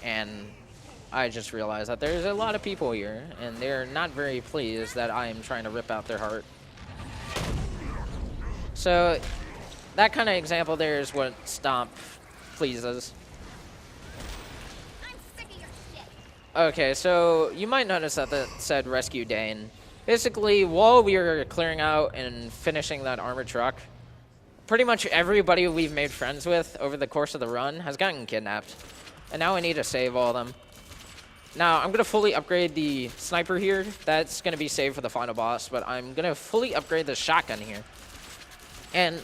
And I just realized that there's a lot of people here, and they're not very pleased that I am trying to rip out their heart. So that kind of example there is what Stomp pleases. Okay, so you might notice that that said Rescue Dane. Basically, while we were clearing out and finishing that armored truck, pretty much everybody we've made friends with over the course of the run has gotten kidnapped. And now I need to save all of them. Now, I'm going to fully upgrade the sniper here. That's going to be saved for the final boss, but I'm going to fully upgrade the shotgun here. And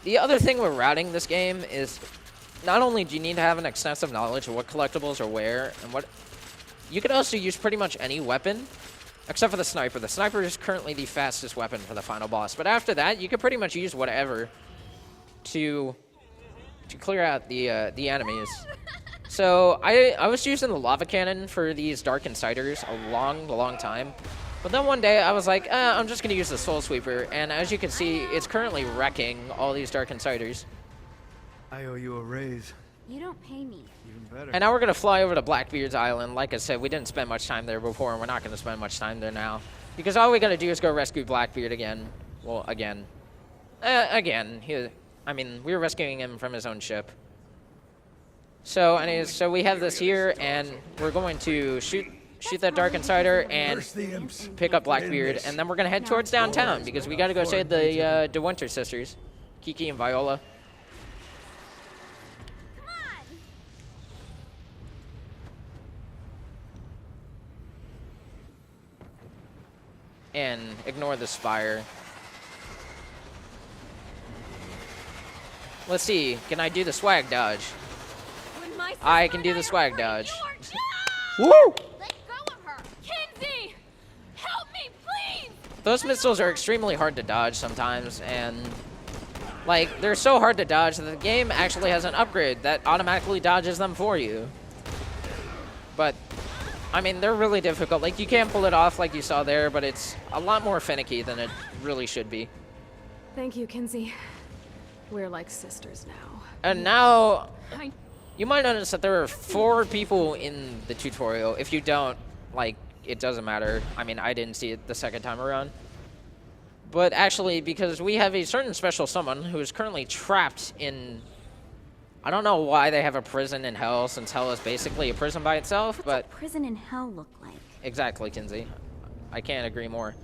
the other thing with routing this game is not only do you need to have an extensive knowledge of what collectibles are where and what... You could also use pretty much any weapon, except for the sniper. The sniper is currently the fastest weapon for the final boss. But after that, you could pretty much use whatever to clear out the enemies. So I was using the lava cannon for these dark insiders a long time. But then one day I was like, I'm just going to use the soul sweeper. And as you can see, it's currently wrecking all these dark insiders. I owe you a raise. You don't pay me. Even better. And now we're going to fly over to Blackbeard's Island. Like I said, we didn't spend much time there before, and we're not going to spend much time there now. Because all we got to do is go rescue Blackbeard again. Well, again. Again. I mean, we were rescuing him from his own ship. So, anyways, so we have this here, and we're going to shoot that Dark Insider and pick up Blackbeard, and then we're going to head towards downtown, because we got to go save the DeWinter sisters, Kiki and Viola. and ignore the spire. Let's see. Can I do the swag dodge? I can do the swag dodge. Woo! Let go of her! Kinsey! Help me, please! Those missiles are extremely hard to dodge sometimes, and like they're so hard to dodge that the game actually has an upgrade that automatically dodges them for you. But I mean, they're really difficult. Like, you can't pull it off like you saw there, but it's a lot more finicky than it really should be. Thank you, Kinsey. We're like sisters now. And now, you might notice that there are 4 people in the tutorial. If you don't, like, it doesn't matter. I mean, I didn't see it the second time around. But actually, because we have a certain special someone who is currently trapped in... I don't know why they have a prison in hell, since hell is basically a prison by itself, but... What's a prison in hell look like? Exactly, Kinsey. I can't agree more.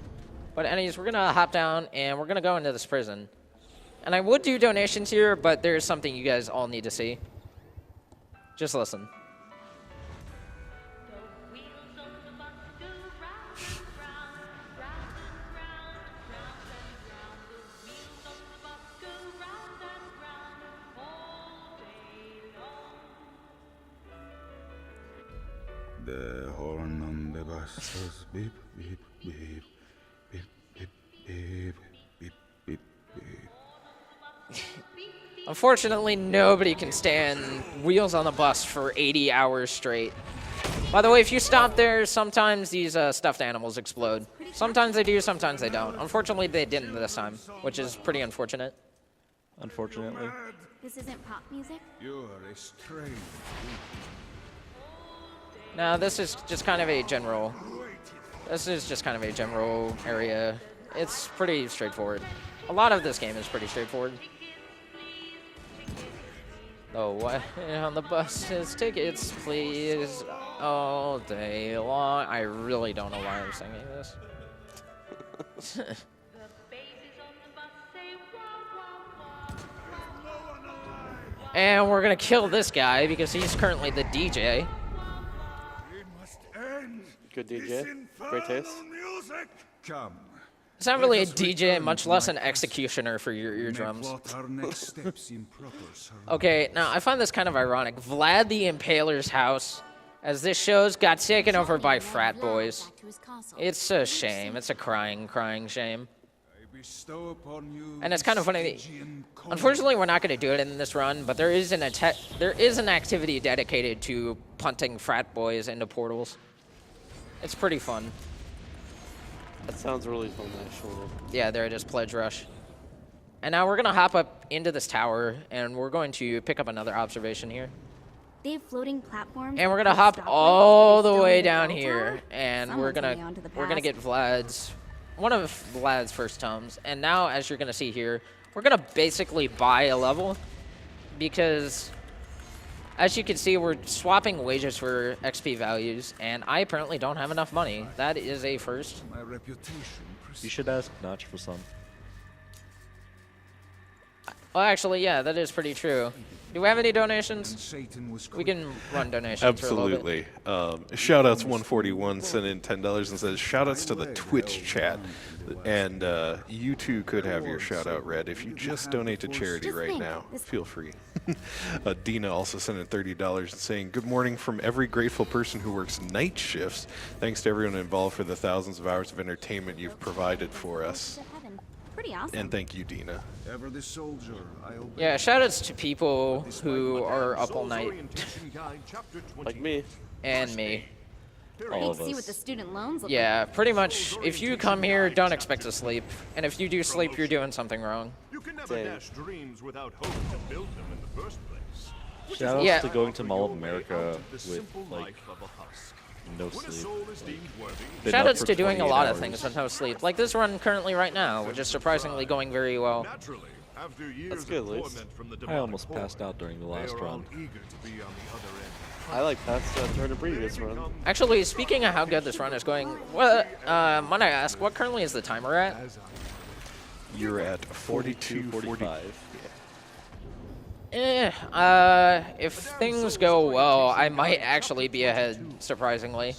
But anyways, we're going to hop down, and we're going to go into this prison. And I would do donations here, but there's something you guys all need to see. Just listen. The horn on the bus says beep, beep, beep, beep, beep, beep, beep, beep, beep. Unfortunately, nobody can stand wheels on the bus for 80 hours straight. By the way, if you stop there, sometimes these stuffed animals explode. Sometimes they do, sometimes they don't. Unfortunately, they didn't this time, which is pretty unfortunate. Unfortunately. This isn't pop music? You're a strange. Now, this is just kind of a general... This is just kind of a general area. It's pretty straightforward. A lot of this game is pretty straightforward. Oh, what? On the bus is tickets, please. All day long. I really don't know why I'm singing this. And we're gonna kill this guy because he's currently the DJ. Good DJ. Great taste. Come. It's not really a DJ, much less an executioner for your eardrums. Okay, now I find this kind of ironic. Vlad the Impaler's house, as this shows, got taken over by frat boys. It's a shame. It's a crying shame. And it's kind of funny. Unfortunately, we're not going to do it in this run, but there is an activity dedicated to punting frat boys into portals. It's pretty fun. That sounds really fun, actually. Yeah, there it is, Pledge Rush. And now we're going to hop up into this tower, and we're going to pick up another observation here. They have floating platforms. And we're going to hop all the way down here, and we're going to get one of Vlad's first tomes. And now, as you're going to see here, we're going to basically buy a level because... As you can see, we're swapping wages for XP values, and I apparently don't have enough money. That is a first. My reputation. You should ask Notch for some. Well, actually, yeah, that is pretty true. Do we have any donations? We can run donations Absolutely. for a little bit. Shoutouts 141 sent in $10 and says, shoutouts to the Twitch chat. And you too could have your shoutout read if you just donate to charity right now. Feel free. Dina also sent in $30 and saying, good morning from every grateful person who works night shifts. Thanks to everyone involved for the thousands of hours of entertainment you've provided for us. Pretty awesome. And thank you, Dina. Ever the soldier, I obey. Yeah, shoutouts to people who are up all night. Like me. And me. All of us. See what the student loans look Yeah, pretty much. If you come here, don't expect to sleep. And if you do sleep, you're doing something wrong. You can never dash dreams without hope to build them in the first place. Shoutouts to going to Mall of America with, like, no sleep. Shoutouts to doing a lot of things with no sleep. Like this run currently right now, which is surprisingly going very well. That's good, at least. I almost passed out during the last run. I like passed out during the previous run. Actually, speaking of how good this run is going, might I ask, what currently is the timer at? You're at 42:45. If things go well, I might actually be ahead, surprisingly.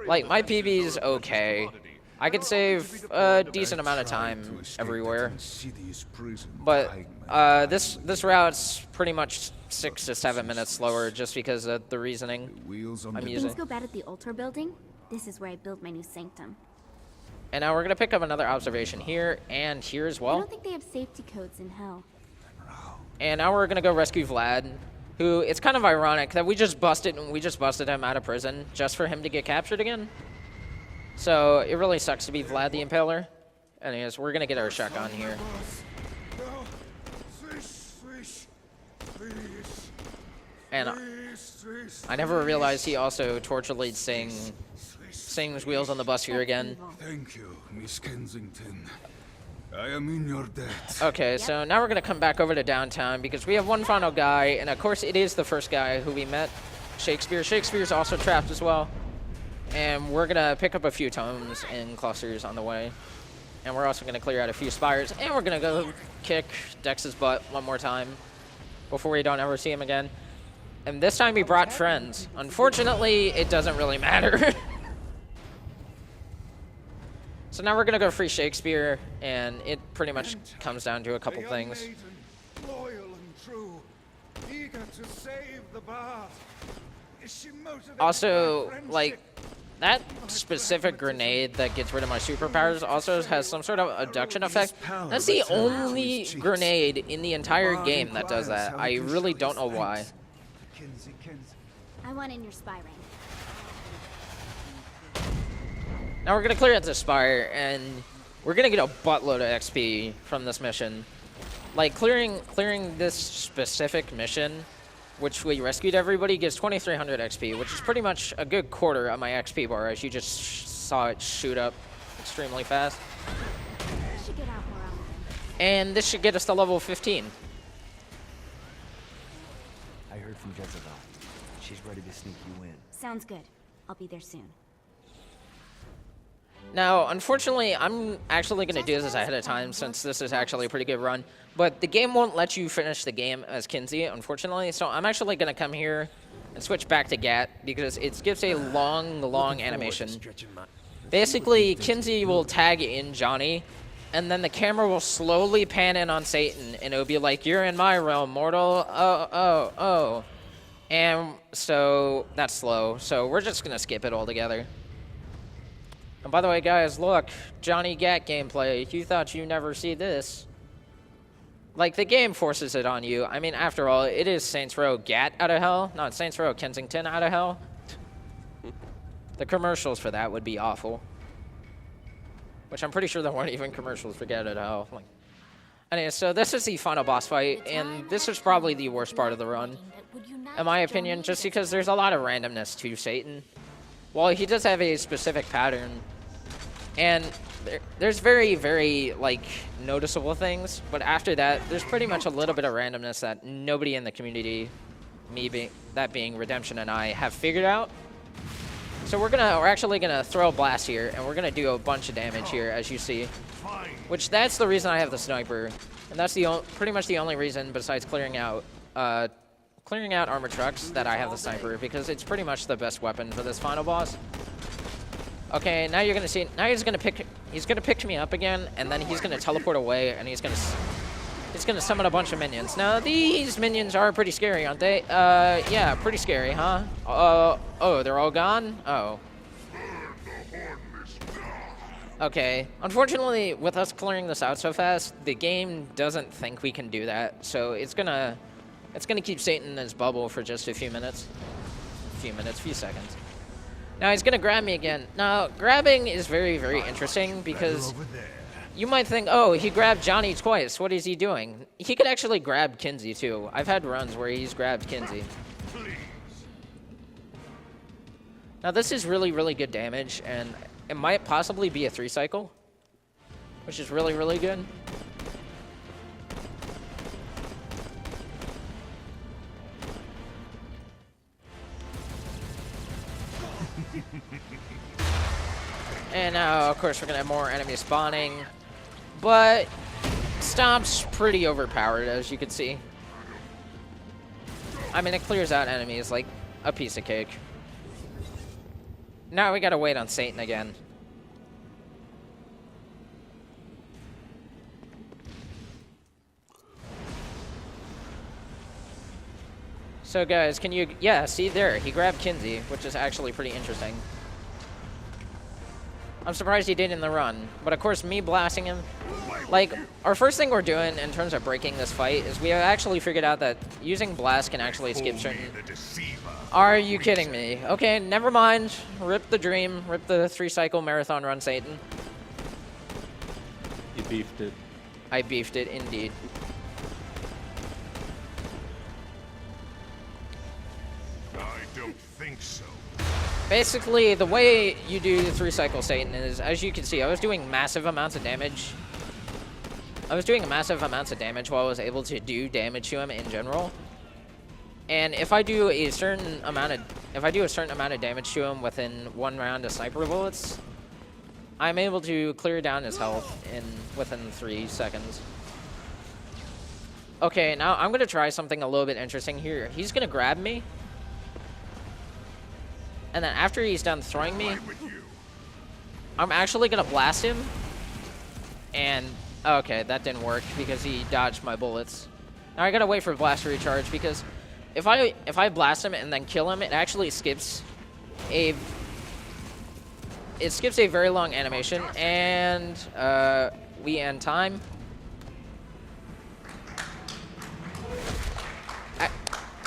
Like, my PB's okay. I could save a decent amount of time everywhere. But this route's pretty much 6 to 7 minutes slower just because of the reasoning I'm using. Things go bad at the altar building. This is where I build my new sanctum. And now we're gonna pick up another observation here and here as I well. don't think they have safety codes in hell. And now we're gonna go rescue Vlad, who it's kind of ironic that we just busted him out of prison just for him to get captured again. So it really sucks to be Vlad the Impaler. Anyways, we're gonna get our shotgun here. And I never realized he also torture lead sings Wheels on the Bus here again. Thank you, Miss Kensington. I am in your debt. Okay, so now we're gonna come back over to downtown because we have one final guy, and of course it is the first guy who we met, Shakespeare. Shakespeare's also trapped as well. And we're gonna pick up a few tomes and clusters on the way. And we're also gonna clear out a few spires, and we're gonna go kick Dex's butt one more time before we don't ever see him again. And this time he brought friends. Unfortunately, it doesn't really matter. So now we're gonna go free Shakespeare, and it pretty much comes down to a couple things. Loyal and true, eager to save the bar. Is she motivated Also, by friendship? like, that specific grenade that gets rid of my superpowers also has some sort of abduction effect. That's the only grenade in the entire game that does that. I really don't know why. I want in your spy ring. Now we're gonna clear out the spire, and we're gonna get a buttload of XP from this mission. Like, clearing this specific mission, which we rescued everybody, gives 2,300 XP, which is pretty much a good quarter of my XP bar, as you just saw it shoot up extremely fast. Should get out more often. And this should get us to level 15. I heard from Jezebel. She's ready to sneak you in. Sounds good. I'll be there soon. Now, unfortunately, I'm actually going to do this ahead of time since this is actually a pretty good run. But the game won't let you finish the game as Kinsey, unfortunately. So I'm actually going to come here and switch back to Gat because it gives a long animation. Basically, Kinsey will tag in Johnny, and then the camera will slowly pan in on Satan, and it'll be like, "You're in my realm, mortal. Oh. And so that's slow. So we're just going to skip it altogether. And by the way, guys, look, Johnny Gat gameplay. You thought you'd never see this. Like, the game forces it on you. I mean, after all, it is Saints Row Gat out of hell, not Saints Row Kensington out of hell. The commercials for that would be awful. Which I'm pretty sure there weren't even commercials for Gat out of hell. Like, anyway, so this is the final boss fight, and this is probably the worst part of the run, in my opinion, just because there's a lot of randomness to Satan. Well, he does have a specific pattern. And there's very, like, noticeable things. But after that, there's pretty much a little bit of randomness that nobody in the community, that being Redemption and I, have figured out. So we're actually gonna throw a blast here, and we're gonna do a bunch of damage here, as you see. Which, that's the reason I have the sniper. And that's pretty much the only reason, besides clearing out armor trucks, that I have the sniper, because it's pretty much the best weapon for this final boss. Okay, now you're gonna see. Now he's gonna pick me up again, and then he's gonna teleport away, and he's gonna summon a bunch of minions. Now these minions are pretty scary, aren't they? Yeah, pretty scary, huh? Oh, they're all gone. Oh. Okay. Unfortunately, with us clearing this out so fast, the game doesn't think we can do that. So it's gonna keep Satan in his bubble for just a few minutes. Few seconds. Now he's gonna grab me again. Now, grabbing is very interesting because you might think, oh, he grabbed Johnny twice. What is he doing? He could actually grab Kinsey too. I've had runs where he's grabbed Kinsey. Now this is really good damage, and it might possibly be a 3-cycle, which is really good. And now, of course, we're going to have more enemies spawning. But Stomp's pretty overpowered, as you can see. I mean, it clears out enemies like a piece of cake. Now we got to wait on Satan again. So guys, can you, yeah, see there, he grabbed Kinsey, which is actually pretty interesting. I'm surprised he did in the run, but of course me blasting him, like, our first thing we're doing in terms of breaking this fight is we have actually figured out that using blast can actually skip certain... Are you kidding me? Okay, never mind. Rip the dream, rip the 3-cycle marathon run, Satan. You beefed it. I beefed it, indeed. I don't think so. Basically, the way you do the 3-cycle Satan is, as you can see, I was doing massive amounts of damage. I was doing massive amounts of damage while I was able to do damage to him in general. And if I do a certain amount of damage to him within 1 round of sniper bullets, I'm able to clear down his health within 3 seconds. Okay, now I'm gonna try something a little bit interesting here. He's gonna grab me. And then after he's done throwing me, I'm actually gonna blast him. And okay, that didn't work because he dodged my bullets. Now I gotta wait for blast to recharge because if I blast him and then kill him, it actually skips a very long animation, and we end time.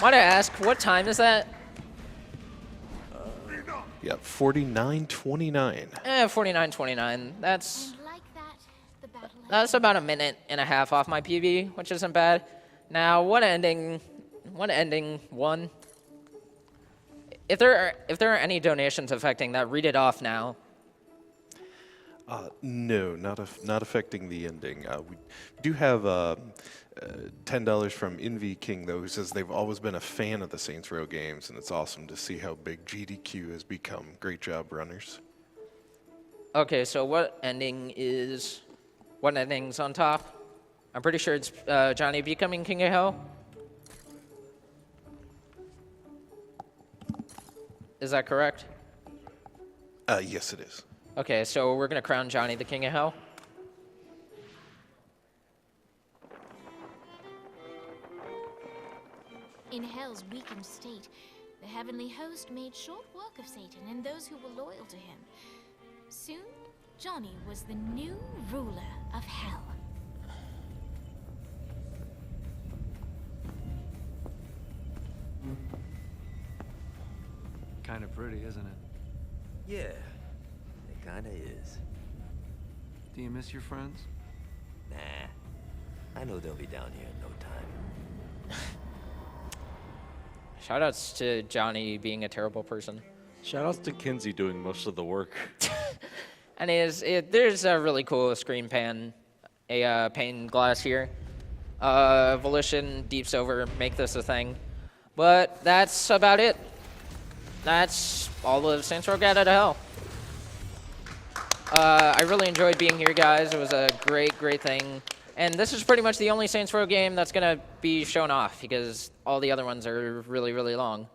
Might I ask, what time is that? Yeah, 49:29. 49:29. That's about a minute and a half off my PB, which isn't bad. Now, what ending one? If there are any donations affecting that, read it off now. No, not affecting the ending. We do have $10 from Envy King, though, who says they've always been a fan of the Saints Row games, and it's awesome to see how big GDQ has become. Great job, runners. Okay, so what ending's on top? I'm pretty sure it's Johnny becoming King of Hell. Is that correct? Yes, it is. Okay, so we're gonna crown Johnny the King of Hell. In Hell's weakened state, the heavenly host made short work of Satan and those who were loyal to him. Soon, Johnny was the new ruler of Hell. Kind of pretty, isn't it? Yeah, it kinda is. Do you miss your friends? Nah, I know they'll be down here in no time. Shoutouts to Johnny being a terrible person. Shoutouts to Kinsey doing most of the work. And there's a really cool screen pane glass here. Volition, Deep Silver, make this a thing. But that's about it. That's all of Saints Row Get Out of Hell. I really enjoyed being here, guys. It was a great thing. And this is pretty much the only Saints Row game that's going to be shown off because all the other ones are really long.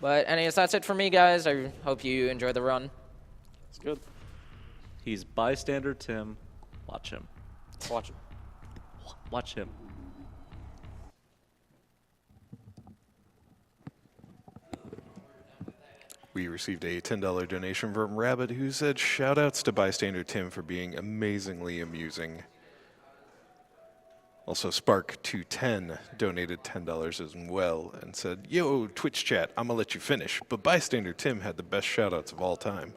But anyways, that's it for me, guys. I hope you enjoy the run. It's good. He's BystanderTim. Watch him. Watch him. Watch him. We received a $10 donation from Rabbit, who said, "Shoutouts to BystanderTim for being amazingly amusing." Also, Spark210 donated $10 as well and said, "Yo, Twitch chat, I'm gonna let you finish, but BystanderTim had the best shoutouts of all time."